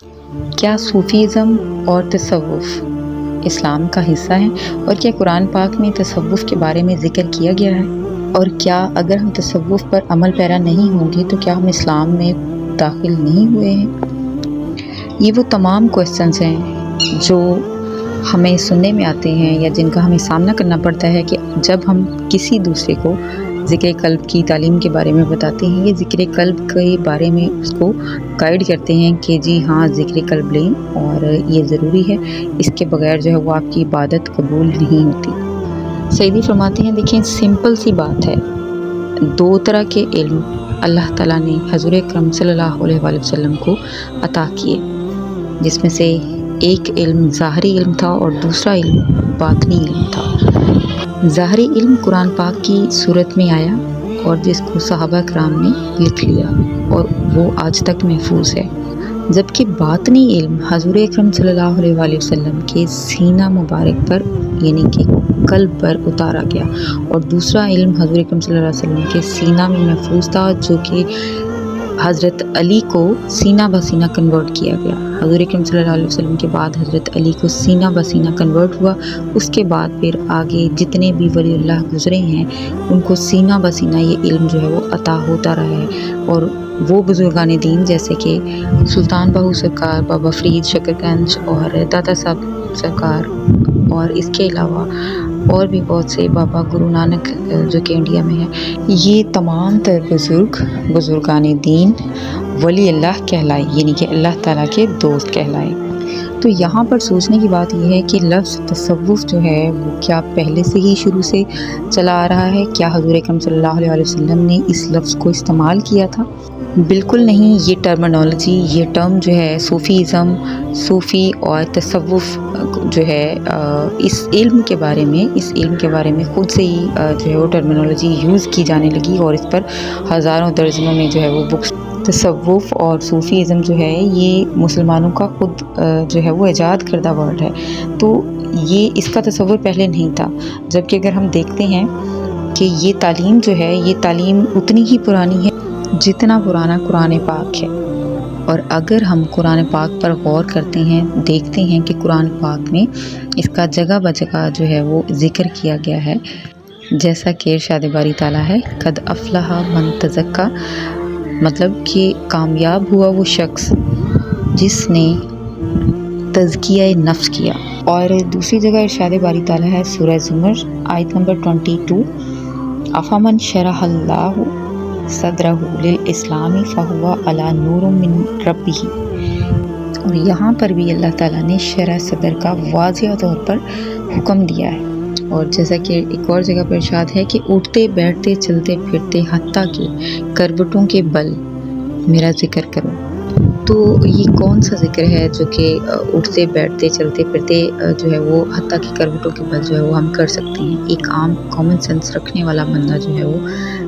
کیا صوفیزم اور تصوف اسلام کا حصہ ہیں، اور کیا قرآن پاک میں تصوف کے بارے میں ذکر کیا گیا ہے؟ اور کیا اگر ہم تصوف پر عمل پیرا نہیں ہوں گے تو کیا ہم اسلام میں داخل نہیں ہوئے ہیں؟ یہ وہ تمام کوسچنز ہیں جو ہمیں سننے میں آتے ہیں یا جن کا ہمیں سامنا کرنا پڑتا ہے کہ جب ہم کسی دوسرے کو ذکر قلب کی تعلیم کے بارے میں بتاتے ہیں یا ذکر قلب کے بارے میں اس کو گائیڈ کرتے ہیں کہ جی ہاں ذکر قلب لیں اور یہ ضروری ہے، اس کے بغیر جو ہے وہ آپ کی عبادت قبول نہیں ہوتی۔ سیدی فرماتے ہیں دیکھیں سمپل سی بات ہے، دو طرح کے علم اللہ تعالیٰ نے حضور اکرم صلی اللہ علیہ وآلہ وسلم کو عطا کیے، جس میں سے ایک علم ظاہری علم تھا اور دوسرا علم باطنی علم تھا۔ ظاہری علم قرآن پاک کی صورت میں آیا اور جس کو صحابہ کرام نے لکھ لیا اور وہ آج تک محفوظ ہے، جبکہ باطنی علم حضور اکرم صلی اللہ علیہ وآلہ وسلم کے سینہ مبارک پر یعنی کہ قلب پر اتارا گیا، اور دوسرا علم حضور اکرم صلی اللہ علیہ وسلم کے سینہ میں محفوظ تھا جو کہ حضرت علی کو سینہ بسینہ کنورٹ کیا گیا۔ حضور اکرم صلی اللہ علیہ وسلم کے بعد حضرت علی کو سینہ بسینہ کنورٹ ہوا، اس کے بعد پھر آگے جتنے بھی ولی اللہ گزرے ہیں ان کو سینہ بسینہ یہ علم جو ہے وہ عطا ہوتا رہا ہے، اور وہ بزرگان دین جیسے کہ سلطان باہو سرکار، بابا فرید شکرگنج اور دادا صاحب سرکار، اور اس کے علاوہ اور بھی بہت سے بابا گرو نانک جو کہ انڈیا میں ہے، یہ تمام تر بزرگان دین ولی اللہ کہلائے، یعنی کہ اللہ تعالیٰ کے دوست کہلائے۔ تو یہاں پر سوچنے کی بات یہ ہے کہ لفظ تصوف جو ہے وہ کیا پہلے سے ہی شروع سے چلا آ رہا ہے؟ کیا حضور اکرم صلی اللہ علیہ وسلم نے اس لفظ کو استعمال کیا تھا؟ بالکل نہیں، یہ ٹرمنالوجی، یہ ٹرم جو ہے صوفیزم، صوفی اور تصوف جو ہے اس علم کے بارے میں خود سے ہی جو ہے وہ ٹرمنالوجی یوز کی جانے لگی، اور اس پر ہزاروں درجنوں میں جو ہے وہ بکس۔ تصوف اور صوفیزم جو ہے یہ مسلمانوں کا خود جو ہے وہ ایجاد کردہ ورڈ ہے، تو یہ اس کا تصور پہلے نہیں تھا، جبکہ اگر ہم دیکھتے ہیں کہ یہ تعلیم جو ہے یہ تعلیم اتنی ہی پرانی ہے جتنا پرانا قرآن پاک ہے۔ اور اگر ہم قرآن پاک پر غور کرتے ہیں، دیکھتے ہیں کہ قرآن پاک میں اس کا جگہ بجگہ جو ہے وہ ذکر کیا گیا ہے، جیسا کہ ارشاد باری تعالیٰ ہے قد افلح من تزکا، مطلب کہ کامیاب ہوا وہ شخص جس نے تزکیہ نفس کیا۔ اور دوسری جگہ ارشاد باری تعالیٰ ہے سورہ زمر آیت نمبر 22، افمن شرح اللہ صدرہ للاسلام فہو علی نور من ربہ، اور یہاں پر بھی اللہ تعالیٰ نے شرح صدر کا واضح طور پر حکم دیا ہے، اور جیسا کہ ایک اور جگہ پر ارشاد ہے کہ اٹھتے بیٹھتے چلتے پھرتے حتیٰ کہ کروٹوں کے بل میرا ذکر کرو۔ تو یہ کون سا ذکر ہے جو کہ اٹھتے بیٹھتے چلتے پھرتے جو ہے وہ حتیٰ کہ کروٹوں کے بل جو ہے وہ ہم کر سکتے ہیں؟ ایک عام کامن سینس رکھنے والا بندہ جو ہے وہ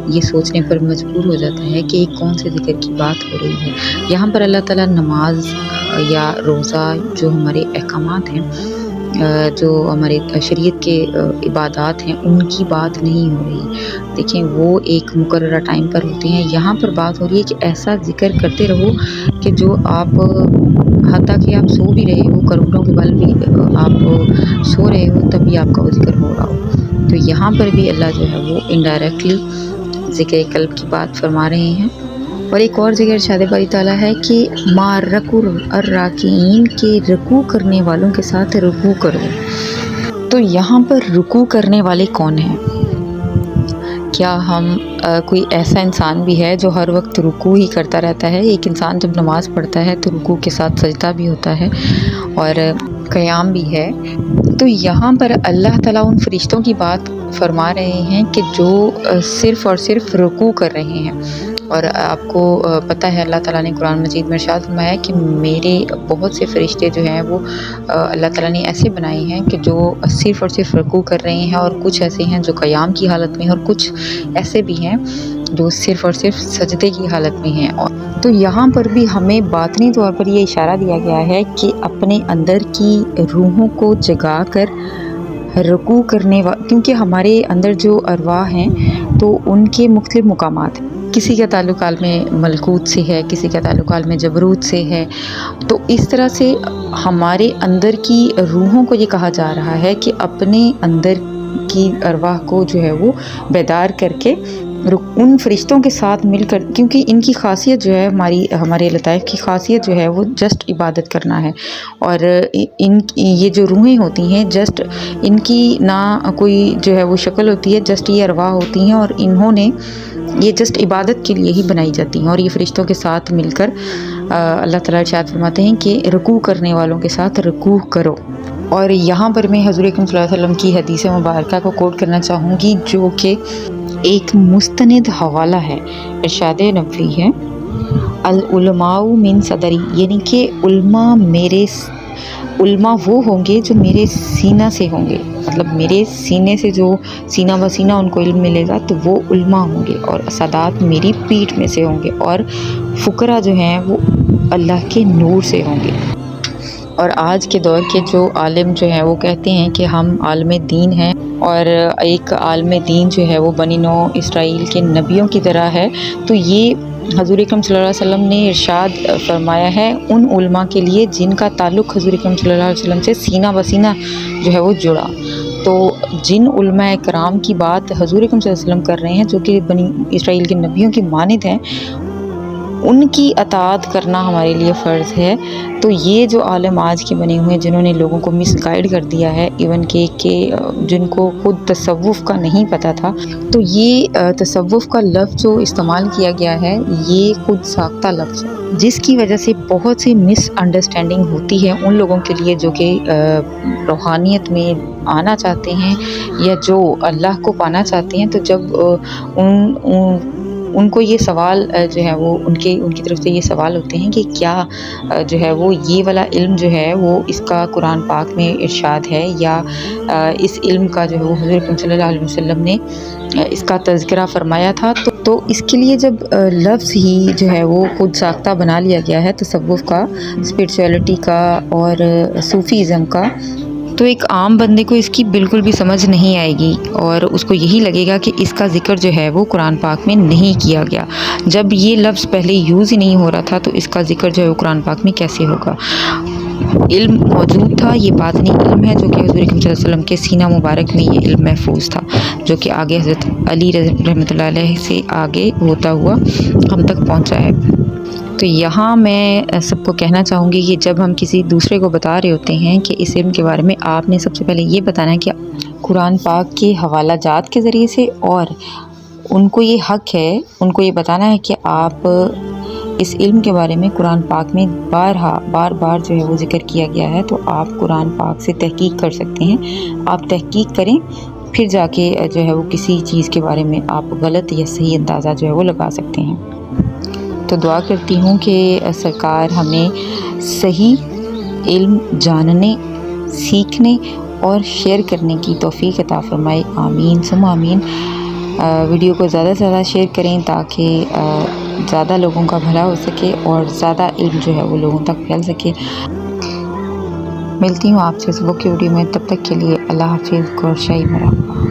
یہ سوچنے پر مجبور ہو جاتا ہے کہ یہ کون سے ذکر کی بات ہو رہی ہے۔ یہاں پر اللہ تعالیٰ نماز یا روزہ جو ہمارے احکامات ہیں، جو ہمارے شریعت کے عبادات ہیں، ان کی بات نہیں ہو رہی۔ دیکھیں وہ ایک مقررہ ٹائم پر ہوتے ہیں، یہاں پر بات ہو رہی ہے کہ ایسا ذکر کرتے رہو کہ جو آپ حتیٰ کہ آپ سو بھی رہے ہو، کروڑوں کے بل بھی آپ سو رہے ہو تب بھی آپ کا وہ ذکر ہو رہا ہو۔ تو یہاں پر بھی اللہ جو ہے وہ انڈائریکٹلی ذکر قلب کی بات فرما رہے ہیں۔ اور ایک اور جگہ ارشاد باری تعالیٰ ہے کہ ما رکوع الراکعین، کے رکوع کرنے والوں کے ساتھ رکوع کرو۔ تو یہاں پر رکوع کرنے والے کون ہیں؟ کیا ہم کوئی ایسا انسان بھی ہے جو ہر وقت رکوع ہی کرتا رہتا ہے؟ ایک انسان جب نماز پڑھتا ہے تو رکوع کے ساتھ سجدہ بھی ہوتا ہے اور قیام بھی ہے۔ تو یہاں پر اللہ تعالیٰ ان فرشتوں کی بات فرما رہے ہیں کہ جو صرف اور صرف رکوع کر رہے ہیں، اور آپ کو پتہ ہے اللہ تعالیٰ نے قرآن مجید میں ارشاد فرمایا کہ میرے بہت سے فرشتے جو ہیں وہ اللہ تعالیٰ نے ایسے بنائے ہیں کہ جو صرف اور صرف رکوع کر رہے ہیں، اور کچھ ایسے ہیں جو قیام کی حالت میں ہیں، اور کچھ ایسے بھی ہیں جو صرف اور صرف سجدے کی حالت میں ہیں۔ تو یہاں پر بھی ہمیں باطنی طور پر یہ اشارہ دیا گیا ہے کہ اپنے اندر کی روحوں کو جگا کر رکوع کرنے کیونکہ ہمارے اندر جو ارواح ہیں تو ان کے مختلف مقامات ہیں، کسی کا تعلق عالم ملکوت سے ہے، کسی کا تعلق عالم جبروت سے ہے، تو اس طرح سے ہمارے اندر کی روحوں کو یہ کہا جا رہا ہے کہ اپنے اندر کی ارواح کو جو ہے وہ بیدار کر کے ان فرشتوں کے ساتھ مل کر، کیونکہ ان کی خاصیت جو ہے ہمارے لطائف کی خاصیت جو ہے وہ جسٹ عبادت کرنا ہے، اور یہ جو روحیں ہوتی ہیں جسٹ ان کی نہ کوئی جو ہے وہ شکل ہوتی ہے، جسٹ یہ ارواح ہوتی ہیں اور انہوں نے یہ جسٹ عبادت کے لیے ہی بنائی جاتی ہیں، اور یہ فرشتوں کے ساتھ مل کر اللہ تعالیٰ ارشاد فرماتے ہیں کہ رکوع کرنے والوں کے ساتھ رکوع کرو۔ اور یہاں پر میں حضور اکرم صلی اللہ علیہ وسلم کی حدیث مبارکہ کو کوٹ کرنا چاہوں گی، جو کہ ایک مستند حوالہ ہے، ارشاد نبوی ہے، العلماء من صدری، یعنی کہ علماء وہ ہوں گے جو میرے سینہ سے ہوں گے، مطلب میرے سینے سے جو سینہ بسینہ ان کو علم ملے گا تو وہ علماء ہوں گے، اور سادات میری پیٹھ میں سے ہوں گے، اور فقراء جو ہیں وہ اللہ کے نور سے ہوں گے۔ اور آج کے دور کے جو عالم جو ہیں وہ کہتے ہیں کہ ہم عالم دین ہیں، اور ایک عالم دین جو ہے وہ بنی نو اسرائیل کے نبیوں کی طرح ہے، تو یہ حضور اکرم صلی اللہ علیہ وسلم نے ارشاد فرمایا ہے ان علماء کے لیے جن کا تعلق حضور اکرم صلی اللہ علیہ وسلم سے سینہ بسینہ جو ہے وہ جڑا۔ تو جن علماء کرام کی بات حضور اکرم صلی اللہ علیہ وسلم کر رہے ہیں جو کہ بنی اسرائیل کے نبیوں کی مانند ہیں، ان کی اطاعت کرنا ہمارے لیے فرض ہے۔ تو یہ جو عالم آج کے بنے ہوئے ہیں جنہوں نے لوگوں کو مس گائیڈ کر دیا ہے، ایون کہ جن کو خود تصوف کا نہیں پتہ تھا، تو یہ تصوف کا لفظ جو استعمال کیا گیا ہے یہ خود ساختہ لفظ ہے، جس کی وجہ سے بہت سی مس انڈرسٹینڈنگ ہوتی ہے ان لوگوں کے لیے جو کہ روحانیت میں آنا چاہتے ہیں یا جو اللہ کو پانا چاہتے ہیں۔ تو جب ان کو یہ سوال جو ہے وہ ان کی طرف سے یہ سوال ہوتے ہیں کہ کیا جو ہے وہ یہ والا علم جو ہے وہ اس کا قرآن پاک میں ارشاد ہے، یا اس علم کا جو ہے وہ حضور اکرم صلی اللہ علیہ وسلم نے اس کا تذکرہ فرمایا تھا، تو اس کے لیے جب لفظ ہی جو ہے وہ خود ساختہ بنا لیا گیا ہے تصوف کا، اسپرچویلٹی کا اور صوفیزم کا، تو ایک عام بندے کو اس کی بالکل بھی سمجھ نہیں آئے گی، اور اس کو یہی لگے گا کہ اس کا ذکر جو ہے وہ قرآن پاک میں نہیں کیا گیا۔ جب یہ لفظ پہلے یوز ہی نہیں ہو رہا تھا تو اس کا ذکر جو ہے وہ قرآن پاک میں کیسے ہوگا؟ علم موجود تھا، یہ باطنی علم ہے جو کہ حضور اکرم صلی اللہ علیہ وسلم کے سینہ مبارک میں یہ علم محفوظ تھا، جو کہ آگے حضرت علی رحمۃ اللہ علیہ سے آگے ہوتا ہوا ہم تک پہنچا ہے۔ تو یہاں میں سب کو کہنا چاہوں گی کہ جب ہم کسی دوسرے کو بتا رہے ہوتے ہیں کہ اس علم کے بارے میں، آپ نے سب سے پہلے یہ بتانا ہے کہ قرآن پاک کے حوالہ جات کے ذریعے سے، اور ان کو یہ حق ہے، ان کو یہ بتانا ہے کہ آپ اس علم کے بارے میں قرآن پاک میں بار بار جو ہے وہ ذکر کیا گیا ہے، تو آپ قرآن پاک سے تحقیق کر سکتے ہیں۔ آپ تحقیق کریں، پھر جا کے جو ہے وہ کسی چیز کے بارے میں آپ غلط یا صحیح اندازہ جو ہے وہ لگا سکتے ہیں۔ تو دعا کرتی ہوں کہ سرکار ہمیں صحیح علم جاننے، سیکھنے اور شیئر کرنے کی توفیق عطا فرمائے، آمین ثم آمین۔ ویڈیو کو زیادہ سے زیادہ شیئر کریں تاکہ زیادہ لوگوں کا بھلا ہو سکے اور زیادہ علم جو ہے وہ لوگوں تک پھیل سکے۔ ملتی ہوں آپ سے صبح کی ویڈیو میں، تب تک کے لیے اللہ حافظ، گور شاہی مرحبا۔